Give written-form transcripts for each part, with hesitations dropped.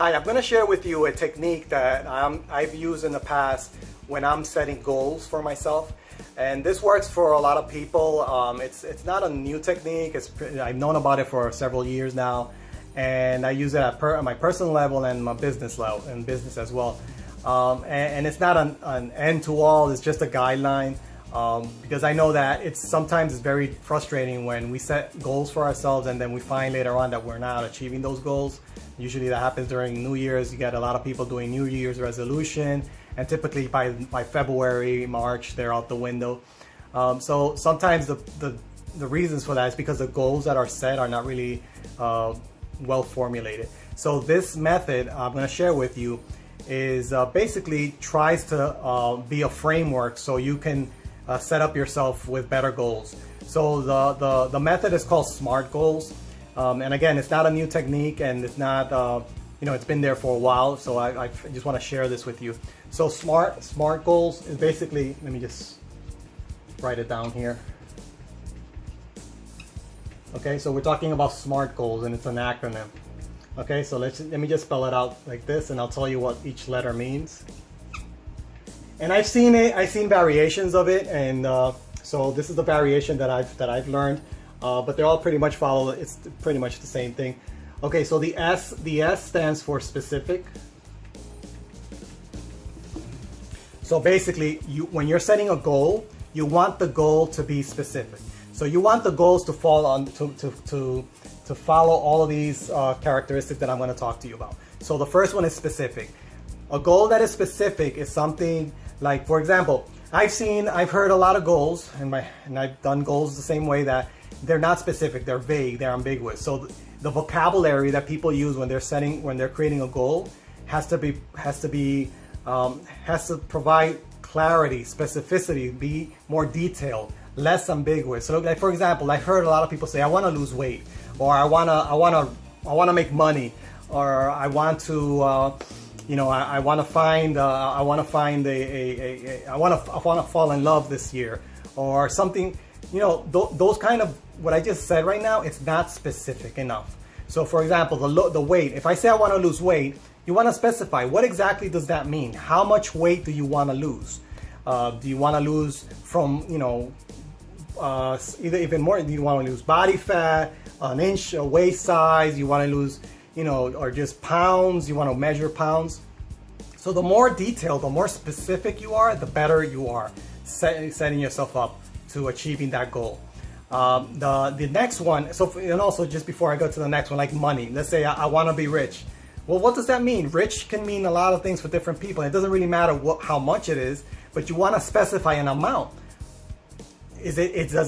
Hi, I'm going to share with you a technique that I've used in the past when I'm setting goals for myself. And this works for a lot of people. It's not a new technique. I've known about it for several years now. And I use it at my personal level and my business level, and business as well. And it's not an end to all, it's just a guideline. Because I know that sometimes it's very frustrating when we set goals for ourselves and then we find later on that we're not achieving those goals. Usually that happens during New Year's. You get a lot of people doing New Year's resolution, and typically by February, March, they're out the window. So sometimes the reasons for that is because the goals that are set are not really well formulated. So this method I'm going to share with you is basically tries to be a framework so you can set up yourself with better goals. So the method is called SMART goals. And again, it's not a new technique, and it's not, it's been there for a while. So I just want to share this with you. So SMART goals is basically, let me just write it down here. Okay, so we're talking about SMART goals, and it's an acronym. Okay, so let me just spell it out like this, and I'll tell you what each letter means. And I've seen variations of it, and so this is the variation that I've learned. But they all pretty much follow. It's pretty much the same thing. Okay, so the S stands for specific. So basically, when you're setting a goal, you want the goal to be specific. So you want the goals to fall on to follow all of these characteristics that I'm going to talk to you about. So the first one is specific. A goal that is specific is something like, for example, I've heard a lot of goals, and I've done goals the same way, that they're not specific, they're vague, they're ambiguous. So the vocabulary that people use when they're creating a goal has to provide clarity, specificity, be more detailed, less ambiguous. So like, for example, I've heard a lot of people say, I want to lose weight, or I want to make money, or I want to I want to fall in love this year, or something. Those kind of, what I just said right now, it's not specific enough. So for example, the weight, if I say I want to lose weight, you want to specify what exactly does that mean? How much weight do you want to lose? Do you want to lose from, either even more, do you want to lose body fat, an inch, a waist size, you want to lose, or just pounds, you want to measure pounds? So the more detailed, the more specific you are, the better you are setting yourself up to achieving that goal. The next one, and also just before I go to the next one, like money. Let's say I want to be rich. Well, what does that mean? Rich can mean a lot of things for different people. It doesn't really matter how much it is, but you want to specify an amount. Does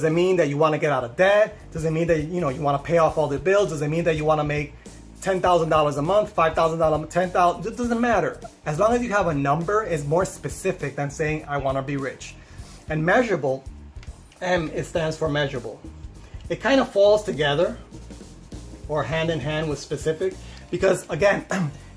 it mean that you want to get out of debt? Does it mean that you want to pay off all the bills? Does it mean that you want to make $10,000 a month, $5,000, $10,000? It doesn't matter. As long as you have a number, it's more specific than saying I want to be rich. And measurable, it stands for measurable. It kind of falls together or hand in hand with specific, because again,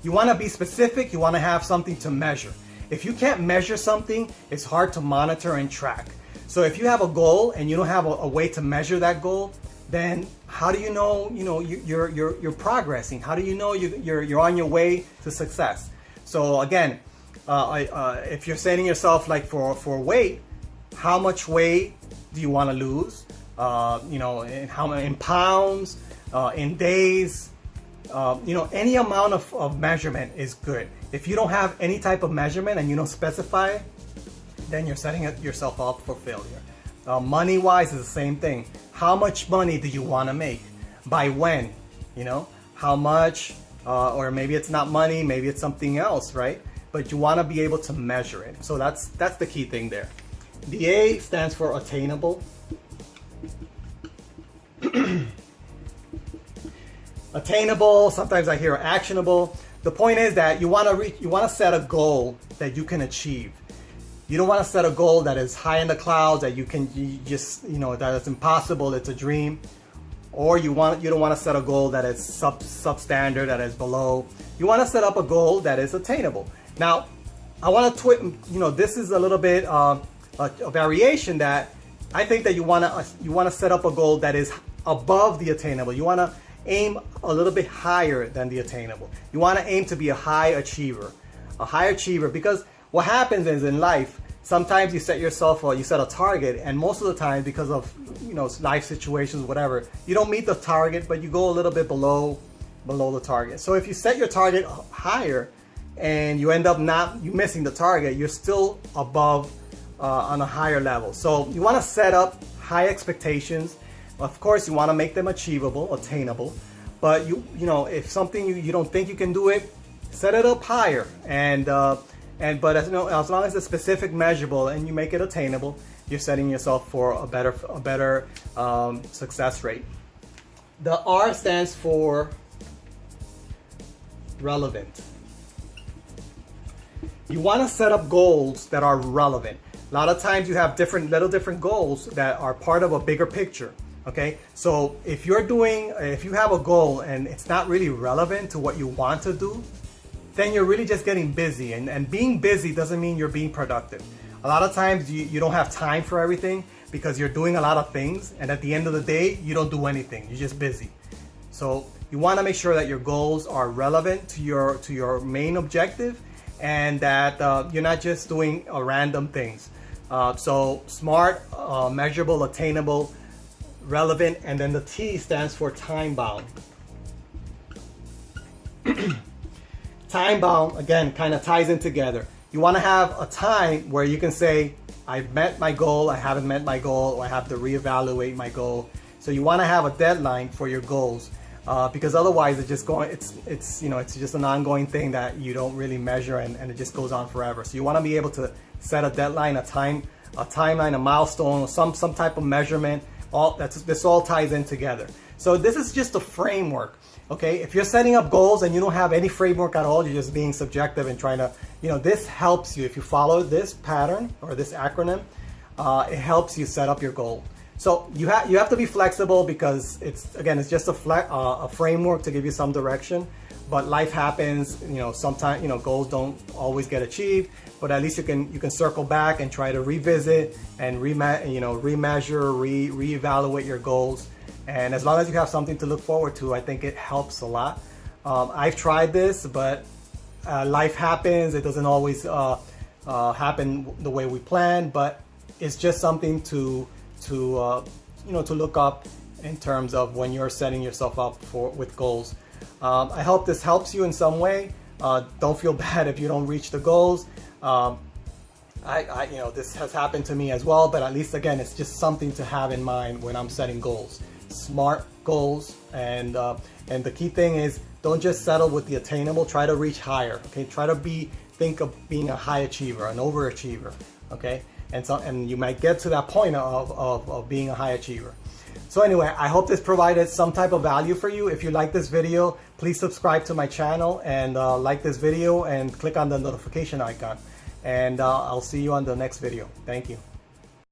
you want to be specific, you want to have something to measure. If you can't measure something, it's hard to monitor and track. So if you have a goal and you don't have a way to measure that goal, then how do you know you're progressing? How do you know you're on your way to success? So again, if you're setting yourself like for weight, how much weight do you want to lose? In pounds, in days, any amount of measurement is good. If you don't have any type of measurement and you don't specify, then you're setting yourself up for failure. Money-wise is the same thing. How much money do you want to make? By when? How much? Or maybe it's not money, maybe it's something else, right? But you want to be able to measure it. So that's the key thing there. The A stands for attainable. Attainable, sometimes I hear actionable. The point is that you want to set a goal that you can achieve. You don't want to set a goal that is high in the clouds, that that is impossible, it's a dream. Or you don't want to set a goal that is substandard, that is below. You want to set up a goal that is attainable. Now, I want to this is a little bit a variation that I think that you want to set up a goal that is above the attainable. You want to aim a little bit higher than the attainable. You want to aim to be a high achiever. A high achiever, because what happens is in life, sometimes you set yourself, or you set a target, and most of the time, because of life situations, whatever, you don't meet the target, but you go a little bit below the target. So if you set your target higher and you end up you missing the target, you're still above on a higher level. So you want to set up high expectations. Of course, you want to make them achievable, attainable. But if something you don't think you can do it, set it up higher. But as long as it's specific, measurable, and you make it attainable, you're setting yourself for a better success rate. The R stands for relevant. You want to set up goals that are relevant. A lot of times you have little different goals that are part of a bigger picture. Okay, so if you have a goal and it's not really relevant to what you want to do, then you're really just getting busy. And being busy doesn't mean you're being productive. A lot of times you don't have time for everything because you're doing a lot of things, and at the end of the day, you don't do anything. You're just busy. So you want to make sure that your goals are relevant to your main objective, and that you're not just doing random things. So SMART, measurable, attainable, relevant, and then the T stands for time bound. Time bound, again, kind of ties in together. You want to have a time where you can say, I've met my goal, I haven't met my goal, or I have to reevaluate my goal. So you want to have a deadline for your goals, because otherwise it's just an ongoing thing that you don't really measure, and it just goes on forever. So you want to be able to set a deadline, a timeline, a milestone, or some type of measurement. This all ties in together. So this is just a framework. Okay, if you're setting up goals and you don't have any framework at all, you're just being subjective and trying to, this helps you. If you follow this pattern or this acronym, it helps you set up your goal. So you have to be flexible, because it's just a framework to give you some direction. But life happens, sometimes goals don't always get achieved. But at least you can circle back and try to revisit and remeasure, reevaluate your goals. And as long as you have something to look forward to, I think it helps a lot. I've tried this, but life happens. It doesn't always happen the way we plan, but it's just something to look up in terms of when you're setting yourself up with goals. I hope this helps you in some way. Don't feel bad if you don't reach the goals. This has happened to me as well, but at least, again, it's just something to have in mind when I'm setting goals. SMART goals, and the key thing is, don't just settle with the attainable. Try to reach higher. Okay, try to think of being a high achiever, an overachiever. Okay, and you might get to that point of being a high achiever. So anyway, I hope this provided some type of value for you. If you like this video, please subscribe to my channel and like this video and click on the notification icon. And I'll see you on the next video. Thank you.